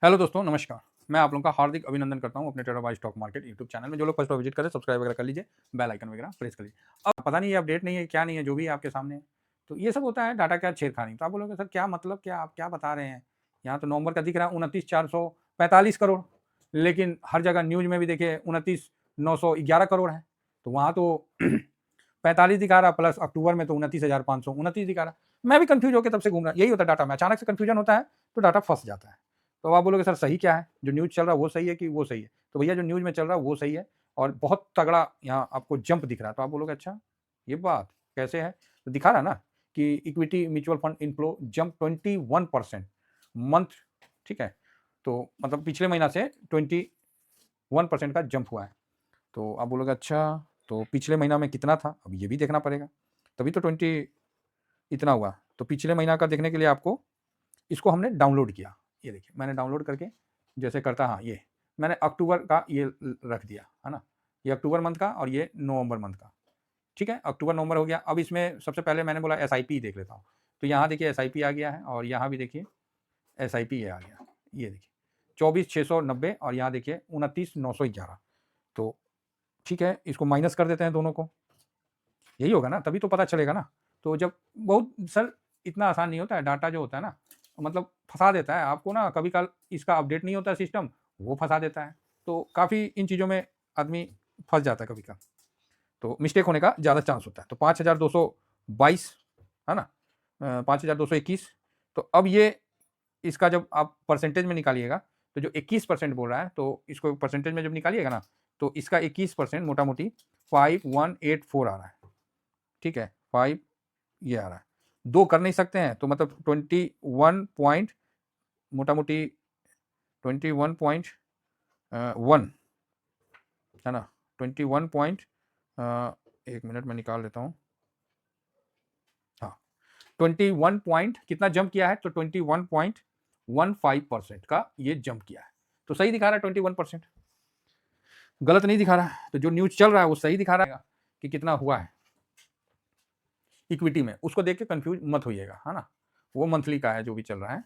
Hello दोस्तों, नमस्कार। मैं आप लोगों का हार्दिक अभिनंदन करता हूँ अपने trader by stock market YouTube channel में। जो लोग फर्स्ट बार विजिट करें, सब्सक्राइब वगैरह कर लीजिए, बेल आइकन वगैरह प्रेस कर लीजिए। अब पता नहीं ये अपडेट नहीं है, क्या नहीं है, जो भी है आपके सामने है। तो ये सब होता है डाटा क्या छेड़खानी। तो आप बोलोगे सर क्या मतलब, क्या आप क्या बता रहे हैं? यहाँ तो नवंबर का दिख रहा है 29,445 करोड़, लेकिन हर जगह न्यूज़ में भी देखिए 29,911 करोड़ है। तो वहाँ तो 45 दिखा रहा, प्लस अक्टूबर में तो 29,529 दिखा रहा। मैं भी कंफ्यूज होकर तब से घूम रहा। यही होता है डाटा में, अचानक से कंफ्यूजन होता है तो डाटा फंस जाता है। तो आप बोलोगे सर सही क्या है, जो न्यूज़ चल रहा है वो सही है कि वो सही है? तो भैया जो न्यूज़ में चल रहा है वो सही है, और बहुत तगड़ा यहाँ आपको जंप दिख रहा है। तो आप बोलोगे अच्छा ये बात कैसे है? तो दिखा रहा है ना कि equity mutual fund inflow jump 21% month, ठीक है। तो मतलब पिछले महीना से 21% का जंप हुआ है। तो आप बोलोगे अच्छा, तो पिछले महीना में कितना था? अब ये भी देखना पड़ेगा, तभी तो 20 इतना हुआ। तो पिछले महीना का देखने के लिए आपको इसको हमने डाउनलोड किया। ये देखिए मैंने डाउनलोड करके जैसे करता, हाँ ये मैंने अक्टूबर का ये रख दिया है ना, ये अक्टूबर मंथ का और ये नवंबर मंथ का, ठीक है। अक्टूबर नवंबर हो गया। अब इसमें सबसे पहले मैंने बोला एसआईपी देख लेता हूँ। तो यहाँ देखिए एसआईपी आ गया है, और यहाँ भी देखिए एसआईपी ये आ गया। ये देखिए 24,690 और यहाँ देखिए 29,911। तो ठीक है, इसको माइनस कर देते हैं दोनों को, यही होगा ना, तभी तो पता चलेगा ना। तो जब बहुत सर इतना आसान नहीं होता है, डाटा जो होता है ना मतलब फंसा देता है आपको ना, कभी कल इसका अपडेट नहीं होता सिस्टम, वो फंसा देता है। तो काफ़ी इन चीज़ों में आदमी फंस जाता है कभी कल, तो मिस्टेक होने का ज़्यादा चांस होता है। तो 5,222 है ना, 5,221। तो अब ये इसका जब आप परसेंटेज में निकालिएगा, तो जो 21% बोल रहा है, तो इसको परसेंटेज में जब निकालिएगा ना, तो इसका 21% मोटा मोटी 5184 आ रहा है, ठीक है। 5 ये आ रहा है, दो कर नहीं सकते हैं, तो मतलब 21 पॉइंट मोटा मोटी 21.1 है ना, 21 पॉइंट, एक मिनट में निकाल लेता हूँ। हाँ, 21 पॉइंट कितना जंप किया है, तो 21.15% का ये जंप किया है। तो सही दिखा रहा है 21%, गलत नहीं दिखा रहा है। तो जो न्यूज चल रहा है वो सही दिखा रहा है कि कितना हुआ है इक्विटी में, उसको देख के कंफ्यूज मत होइएगा, है ना। वो मंथली का है जो भी चल रहा है।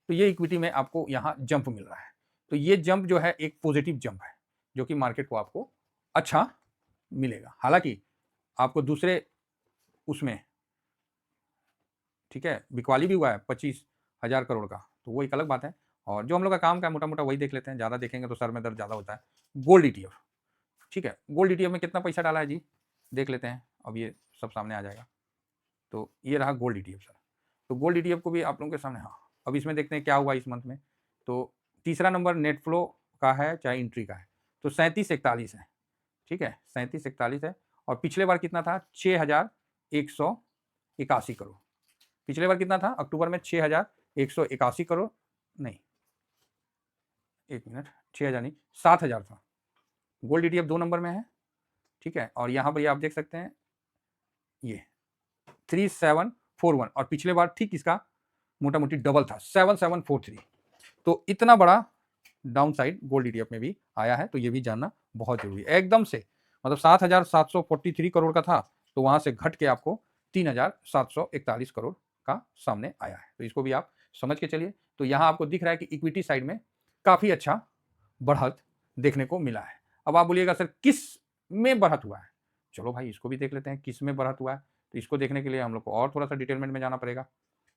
तो ये इक्विटी में आपको यहाँ जंप मिल रहा है। तो ये जंप जो है एक पॉजिटिव जंप है, जो कि मार्केट को आपको अच्छा मिलेगा। हालांकि आपको दूसरे उसमें, ठीक है, बिकवाली भी हुआ है 25,000 करोड़ का, तो वो एक अलग बात है। और जो हम लोग का काम का है मोटा मोटा वही देख लेते हैं, ज़्यादा देखेंगे तो सर में दर्द ज़्यादा होता है। गोल्ड ईटीएफ, ठीक है, गोल्ड ईटीएफ में कितना पैसा डाला है जी, देख लेते हैं। अब ये सब सामने आ जाएगा। तो ये रहा गोल्ड ईटीएफ सर। तो गोल्ड ईटीएफ को भी आप लोगों के सामने, हाँ अब इसमें देखते हैं क्या हुआ इस मंथ में। तो तीसरा नंबर नेट फ्लो का है चाहे एंट्री का है, तो 3741 है, ठीक है, 3741 है। और पिछले बार कितना था, 6,181 करोड़। पिछले बार कितना था अक्टूबर में, 6,181 करोड़, नहीं एक मिनट, 6,000 नहीं 7,000 था। गोल्ड ईटीएफ 2 नंबर में है, ठीक है। और यहाँ पर ये आप देख सकते हैं ये 3741, और पिछले बार ठीक इसका मोटा मोटी डबल था 7743। तो इतना बड़ा डाउन साइड गोल्ड ईटीएफ में भी आया है, तो ये भी जानना बहुत जरूरी है। एकदम से मतलब 7,743 करोड़ का था, तो वहां से घट के आपको 3,741 करोड़ का सामने आया है। तो इसको भी आप समझ के चलिए। तो यहाँ आपको दिख रहा है कि इक्विटी साइड में काफी अच्छा बढ़त देखने को मिला है। अब आप बोलिएगा सर किस में बढ़त हुआ है, चलो भाई इसको भी देख लेते हैं किस में बढ़त हुआ है। तो इसको देखने के लिए हम लोग को और थोड़ा सा डिटेलमेंट में जाना पड़ेगा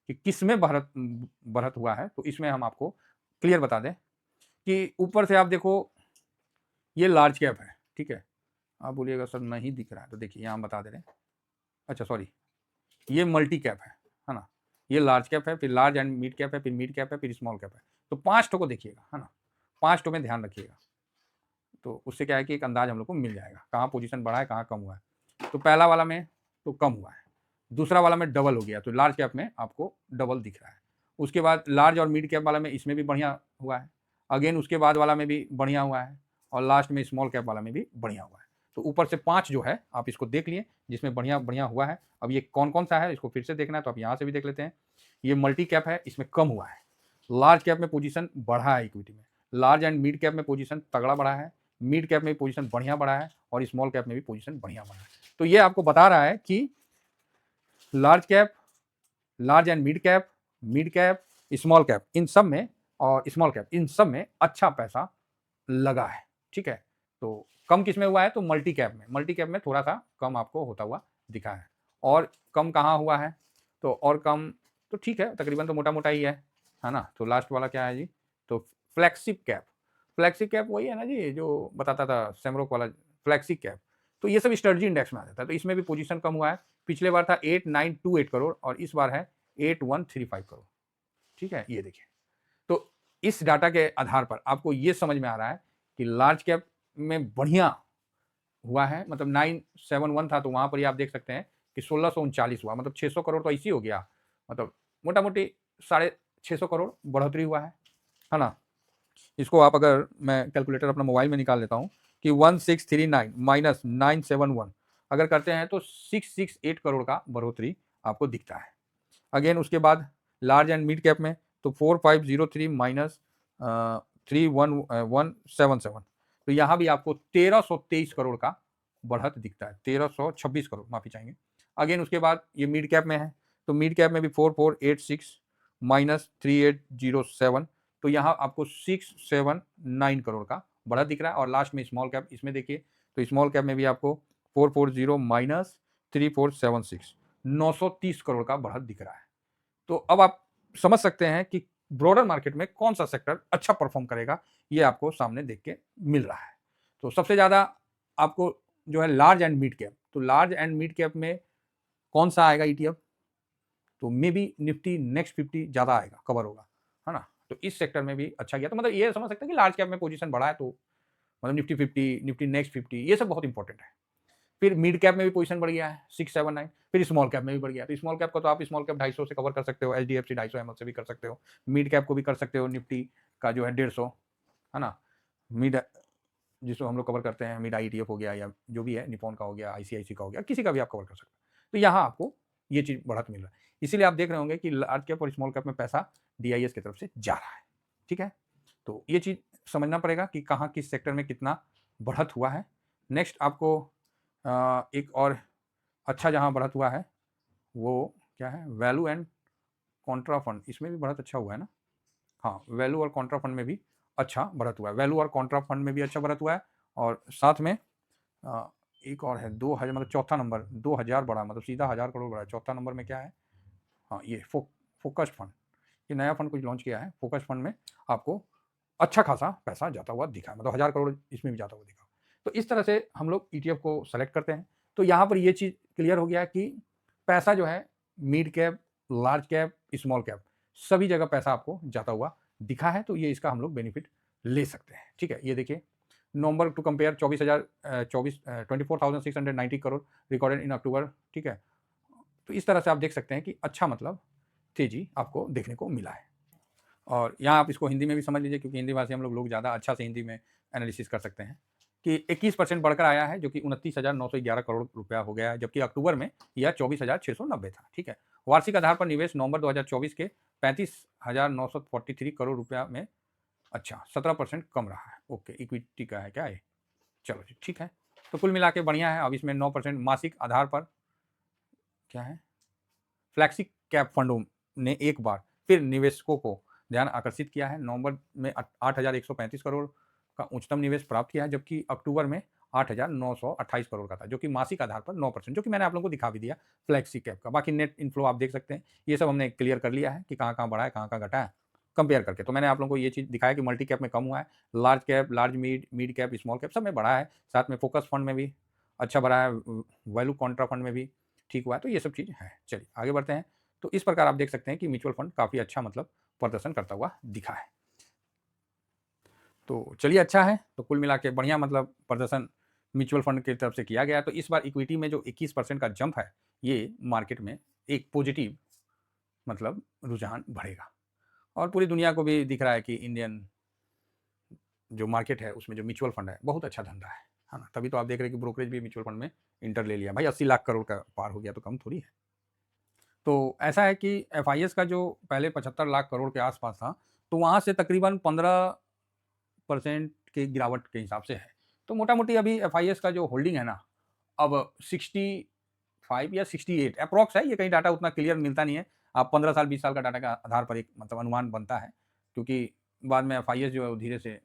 कि किस में बढ़त हुआ है। तो इसमें हम आपको क्लियर बता दें कि ऊपर से आप देखो ये लार्ज कैप है, ठीक है। आप बोलिएगा सर नहीं दिख रहा है, तो देखिए यहाँ हम बता दे रहे हैं। अच्छा सॉरी, ये मल्टी कैप है ना, ये लार्ज कैप है, फिर लार्ज एंड मिड कैप है, फिर मिड कैप है, फिर स्मॉल कैप है। तो 5 ठो को देखिएगा, है ना, 5 ठो में ध्यान रखिएगा। तो उससे क्या है कि एक अंदाज हम लोग को मिल जाएगा कहाँ पोजीशन बढ़ा है कहाँ कम हुआ है। तो पहला वाला में तो कम हुआ है, दूसरा वाला में डबल हो गया, तो लार्ज कैप में आपको डबल दिख रहा है। उसके बाद लार्ज और मिड कैप वाला में इसमें भी बढ़िया हुआ है, अगेन उसके बाद वाला में भी बढ़िया हुआ है, और लास्ट में स्मॉल कैप वाला में भी बढ़िया हुआ है। तो ऊपर से 5 जो है आप इसको देख लिए जिसमें बढ़िया बढ़िया हुआ है। अब ये कौन कौन सा है इसको फिर से देखना है, तो आप यहाँ से भी देख लेते हैं। ये मल्टी कैप है, इसमें कम हुआ है। लार्ज कैप में पोजीशन बढ़ा है इक्विटी में, लार्ज एंड मिड कैप में पोजीशन तगड़ा बढ़ा है, मिड कैप में पोजीशन बढ़िया बढ़ा है, और स्मॉल कैप में भी पोजीशन बढ़िया बढ़ा है। तो ये आपको बता रहा है कि large cap, large and mid cap, small cap, इन सब में और स्मॉल कैप, इन सब में अच्छा पैसा लगा है, ठीक है। तो कम किस में हुआ है, तो मल्टी कैप में थोड़ा सा कम आपको होता हुआ दिखा है। और कम कहाँ हुआ है, तो और कम तो ठीक है, तकरीबन तो मोटा मोटा ही है ना। तो लास्ट वाला क्या है जी, तो फ्लैगशिप कैप वही है ना जी जो बताता था सेमरोक वाला फ्लैगशिप कैप। तो ये सब स्ट्रेटजी इंडेक्स में आ जाता है। तो इसमें भी पोजीशन कम हुआ है। पिछले बार था 8928 करोड़ और इस बार है 8135 करोड़, ठीक है। ये देखिए, तो इस डाटा के आधार पर आपको ये समझ में आ रहा है कि लार्ज कैप में बढ़िया हुआ है। मतलब 971 था तो वहां पर ही आप देख सकते हैं कि 1639 हुआ, मतलब 600 करोड़ तो ऐसी हो गया, मतलब मोटा मोटी 650 करोड़ बढ़ोतरी हुआ है ना। इसको आप, अगर मैं कैलकुलेटर अपना मोबाइल में निकाल लेता हूँ कि 1639 माइनस 971 अगर करते हैं तो 668 करोड़ का बढ़ोतरी आपको दिखता है। अगेन उसके बाद लार्ज एंड मिड कैप में तो 4503 माइनस 31177, तो यहाँ भी आपको 1323 करोड़ का बढ़त दिखता है, 1326 करोड़, माफी चाहेंगे। अगेन उसके बाद ये मिड कैप में है, तो मिड कैप में भी 4486 माइनस 3807, तो यहाँ आपको 679 करोड़ का बढ़त दिख रहा है। और लास्ट में स्मॉल कैप, इसमें देखिए तो स्मॉल कैप में भी आपको 440 माइनस 3476 930 करोड़ का बढ़त दिख रहा है। तो अब आप समझ सकते हैं कि ब्रॉडर मार्केट में कौन सा सेक्टर अच्छा परफॉर्म करेगा, ये आपको सामने देख के मिल रहा है। तो सबसे ज्यादा आपको जो है लार्ज एंड मिड कैप, तो लार्ज एंड मिड कैप में कौन सा आएगा ईटीएफ, तो मे बी निफ्टी नेक्स्ट 50 ज्यादा आएगा, कवर होगा, है ना। तो इस सेक्टर में भी अच्छा गया। तो मतलब ये समझ सकते हैं कि लार्ज कैप में पोजीशन बढ़ा है, तो मतलब निफ्टी 50, निफ्टी नेक्स्ट 50, ये सब बहुत इंपॉर्टेंट है। फिर मिड कैप में भी पोजीशन बढ़ गया है 679, फिर स्मॉल कैप में भी बढ़ गया। तो स्मॉल कैप को तो आप स्मॉल कैप 250 से कवर कर सकते हो, एचडीएफसी 250 एमएल से भी कर सकते हो, मिड कैप को भी कर सकते हो, निफ्टी का जो है 150, है ना। मिड जिसको हम लोग कवर करते हैं, मिड आईटीएफ हो गया या जो भी है, निपॉन का हो गया, आईसीआईसी का हो गया, किसी का भी आप कवर कर सकते हो। तो यहाँ आपको ये चीज बढ़त मिल रहा है। इसीलिए आप देख रहे होंगे कि लार्ज कैप और स्मॉल कैप में पैसा डीआईएस की तरफ से जा रहा है, ठीक है। तो ये चीज समझना पड़ेगा कि कहाँ किस सेक्टर में कितना बढ़त हुआ है। नेक्स्ट आपको एक और अच्छा जहाँ बढ़त हुआ है वो क्या है, वैल्यू एंड कॉन्ट्रा फंड, इसमें भी बढ़त अच्छा हुआ है ना। हाँ, वैल्यू और कॉन्ट्रा फंड में भी अच्छा बढ़त हुआ है, वैल्यू और कॉन्ट्रा फंड में भी अच्छा बढ़त हुआ है। और साथ में एक और है 2000, मतलब चौथा नंबर 2000 बढ़ा, मतलब सीधा 1000 करोड़ बढ़ा। चौथा नंबर में क्या है, हाँ ये फोकस फंड, ये नया फंड कुछ लॉन्च किया है। फोकस फंड में आपको अच्छा खासा पैसा जाता हुआ दिखा, मतलब 1000 करोड़ इसमें भी जाता हुआ दिखा। तो इस तरह से हम लोग ईटीएफ को सेलेक्ट करते हैं। तो यहाँ पर ये चीज क्लियर हो गया कि पैसा जो है mid cap, large cap, small cap, सभी जगह पैसा आपको जाता हुआ दिखा है। तो ये इसका हम लोग बेनिफिट ले सकते हैं, ठीक है। ये देखिए November to compare 24,690 crore recorded in October, ठीक है। तो इस तरह से आप देख सकते हैं कि अच्छा मतलब तेजी आपको देखने को मिला है। और यहाँ आप इसको हिंदी में भी समझ लीजिए, क्योंकि हिंदी भाषी हम लोग ज़्यादा अच्छा से हिंदी में एनालिसिस कर सकते हैं कि 21% बढ़कर आया है, जो कि 29,911 करोड़ रुपया हो गया है, जबकि अक्टूबर में यह 24,690 था, ठीक है। वार्षिक आधार पर निवेश नवंबर 2024 के 35,943 करोड़ रुपया में अच्छा 17% कम रहा है। ओके, इक्विटी का है क्या ये, चलो जी ठीक है। तो कुल मिला के बढ़िया है। अब इसमें 9% मासिक आधार पर क्या है, फ्लैक्सी कैप फंडों ने एक बार फिर निवेशकों को ध्यान आकर्षित किया है। नवंबर में 8,135 करोड़ का उच्चतम निवेश प्राप्त किया है, जबकि अक्टूबर में 8,928 करोड़ का था, जो कि मासिक आधार पर 9%, जो कि मैंने आप लोगों को दिखा भी दिया फ्लैक्सी कैप का। बाकी नेट इनफ्लो आप देख सकते हैं, ये सब हमने क्लियर कर लिया है कि कहाँ कहाँ बढ़ा है, कहाँ कहाँ घटा है कंपेयर करके। तो मैंने आप लोगों को ये चीज़ दिखाया कि मल्टी कैप में कम हुआ है, large cap, large mid cap, small cap सब में बढ़ा है। साथ में फोकस फंड में भी अच्छा बढ़ा है, वैल्यू कॉन्ट्रा फंड में भी ठीक हुआ है। तो ये सब चीज़ है। चलिए आगे बढ़ते हैं। तो इस प्रकार आप देख सकते हैं कि म्यूचुअल फंड काफ़ी अच्छा मतलब प्रदर्शन करता हुआ दिखा है। तो चलिए अच्छा है। तो कुल मिला के बढ़िया मतलब प्रदर्शन म्यूचुअल फंड की तरफ से किया गया। तो इस बार इक्विटी में जो 21% का जंप है, ये मार्केट में एक पॉजिटिव मतलब रुझान बढ़ेगा। और पूरी दुनिया को भी दिख रहा है कि इंडियन जो मार्केट है उसमें जो म्यूचुअल फंड है बहुत अच्छा धंधा है ना। तभी तो आप देख रहे हैं कि ब्रोकरेज भी म्यूचुअल फंड में इंटर ले लिया। भाई 80 लाख करोड़ का पार हो गया तो कम थोड़ी है। तो ऐसा है कि एफआईएस का जो पहले 75 लाख करोड़ के आसपास था, तो वहाँ से तकरीबन 15% की गिरावट के हिसाब से है। तो मोटा मोटी अभी एफआईएस का जो होल्डिंग है ना, अब 65 या 68 अप्रॉक्स है। ये कहीं डाटा उतना क्लियर मिलता नहीं है। आप 15 साल 20 साल का डाटा के आधार पर एक मतलब अनुमान बनता है, क्योंकि बाद में एफआईएस जो है वो धीरे से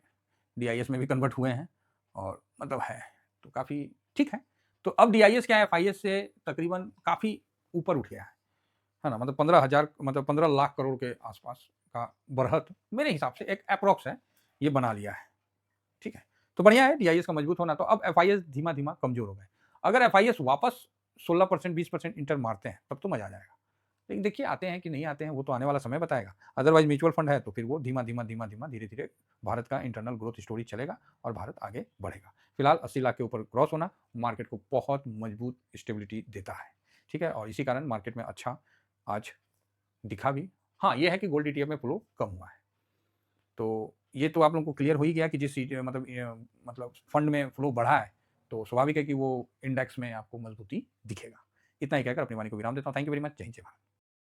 डीआईएस में भी कन्वर्ट हुए हैं और मतलब है तो काफ़ी ठीक है। तो अब डीआईएस क्या है, एफआईएस से तकरीबन काफ़ी ऊपर उठ गया है ना? मतलब 15,000 मतलब 15 लाख करोड़ के आसपास का बरहत मेरे हिसाब से एक एप्रॉक्स है, ये बना लिया है। ठीक है? तो बढ़िया है डीआईएस का मजबूत होना। तो अब एफआईएस धीमा-धीमा कमज़ोर हो गए। अगर एफआईएस वापस 16% 20% इंटर मारते हैं, तब तो मज़ा आ जाएगा। लेकिन देखिए आते हैं कि नहीं आते हैं, वो तो आने वाला समय बताएगा। अदरवाइज़ म्यूचुअल फंड है तो फिर वो धीमा-धीमा, धीरे-धीरे भारत का इंटरनल ग्रोथ स्टोरी चलेगा और भारत आगे बढ़ेगा। फिलहाल 80 लाख के ऊपर क्रॉस होना मार्केट को बहुत मजबूत स्टेबिलिटी देता है। ठीक है? और इसी कारण मार्केट में अच्छा आज दिखा भी। हाँ, ये है कि गोल्ड ईटीएफ में फ्लो कम हुआ है। तो ये तो आप लोगों को क्लियर हो ही गया कि जिस मतलब फंड में फ्लो बढ़ा है, तो स्वाभाविक है कि वो इंडेक्स में आपको मजबूती दिखेगा। इतना ही कहकर अपनी वाणी को विराम देता हूँ। Thank you very much. जय हिंद, जय भारत।